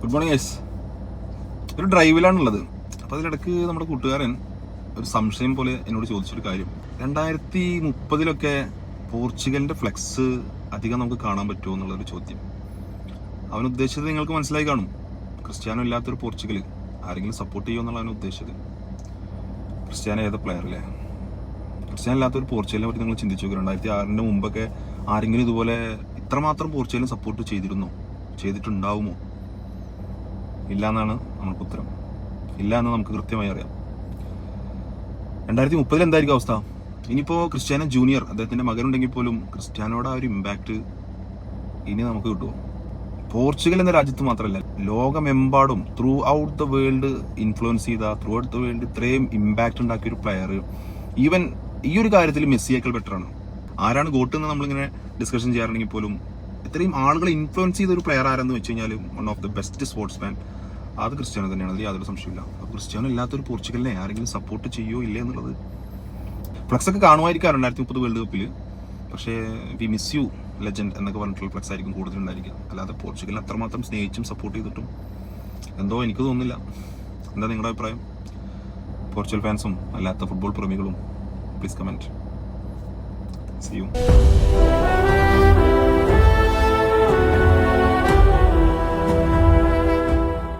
Good morning guys. ഒരു ഡ്രൈവിലാണുള്ളത്. അപ്പോൾ അതിലിടക്ക് നമ്മുടെ കൂട്ടുകാരൻ ഒരു സംശയം പോലെ എന്നോട് ചോദിച്ചൊരു കാര്യം, 2030 പോർച്ചുഗലിന്റെ ഫ്ലെക്സ് അധികം നമുക്ക് കാണാൻ പറ്റുമോ എന്നുള്ളൊരു ചോദ്യം. അവൻ ഉദ്ദേശിച്ചത് നിങ്ങൾക്ക് മനസ്സിലായി കാണും. ക്രിസ്ത്യാനോ ഇല്ലാത്തൊരു പോർച്ചുഗൽ ആരെങ്കിലും സപ്പോർട്ട് ചെയ്യുമോ എന്നുള്ള അവൻ ഉദ്ദേശിച്ചത്. ക്രിസ്ത്യാനോ ഏതാ പ്ലെയർ അല്ലേ? ക്രിസ്ത്യാനോ ഇല്ലാത്തൊരു പോർച്ചുഗലിനെ പറ്റി നിങ്ങൾ ചിന്തിച്ചു നോക്കുക. 2006 മുമ്പൊക്കെ ആരെങ്കിലും ഇതുപോലെ ഇത്രമാത്രം പോർച്ചുഗലിനെ സപ്പോർട്ട് ചെയ്തിട്ടുണ്ടാവുമോ? ഇല്ല എന്നാണ് നമുക്ക് ഉത്തരം. ഇല്ല എന്ന് നമുക്ക് കൃത്യമായി അറിയാം. 2030 എന്തായിരിക്കും അവസ്ഥ? ഇനിയിപ്പോൾ ക്രിസ്ത്യാനോ ജൂനിയർ, അദ്ദേഹത്തിന്റെ മകനുണ്ടെങ്കിൽ പോലും ക്രിസ്ത്യാനോയുടെ ആ ഒരു ഇമ്പാക്ട് ഇനി നമുക്ക് കിട്ടുമോ? പോർച്ചുഗൽ എന്ന രാജ്യത്ത് മാത്രമല്ല, ലോകമെമ്പാടും through out the world influence ചെയ്ത, ത്രൂ ഔട്ട് ദ വേൾഡ് ഇത്രയും ഇമ്പാക്ട് ഉണ്ടാക്കിയ ഒരു പ്ലെയർ, ഈവൻ ഈ ഒരു കാര്യത്തിൽ മെസ്സിയേക്കാൾ ബെറ്ററാണ്. ആരാണ് ഗോട്ട് എന്ന് നമ്മളിങ്ങനെ ഡിസ്കഷൻ ചെയ്യാറുണ്ടെങ്കിൽ പോലും ഇത്രയും ആളുകളെ ഇൻഫ്ലുവൻസ് ചെയ്ത ഒരു പ്ലെയർ ആരെന്ന് വെച്ച് കഴിഞ്ഞാൽ one of the best sportsman അത് ക്രിസ്ത്യാനോ തന്നെയാണ്. അതിൽ യാതൊരു സംശയമില്ല. അപ്പോൾ ക്രിസ്ത്യാനോ ഇല്ലാത്തൊരു പോർച്ചുഗലിനെ ആരെങ്കിലും സപ്പോർട്ട് ചെയ്യുമോ ഇല്ലേ എന്നുള്ളത്. ഫ്ലക്സ് ഒക്കെ കാണുമായിരിക്കാം 2030 വേൾഡ് കപ്പിൽ. പക്ഷേ വി മിസ് യു ലെജൻഡ് എന്നൊക്കെ പറഞ്ഞിട്ടുള്ള ഫ്ലക്സ് ആയിരിക്കും കൂടുതലുണ്ടായിരിക്കുക. അല്ലാതെ പോർച്ചുഗലിനെ അത്രമാത്രം സ്നേഹിച്ചും സപ്പോർട്ട് ചെയ്തിട്ടും എന്തോ എനിക്ക് തോന്നുന്നില്ല. എന്താ നിങ്ങളുടെ അഭിപ്രായം? പോർച്ചുഗൽ ഫാൻസും അല്ലാത്ത ഫുട്ബോൾ പ്രേമികളും പ്ലീസ് കമൻറ്റ്. See you.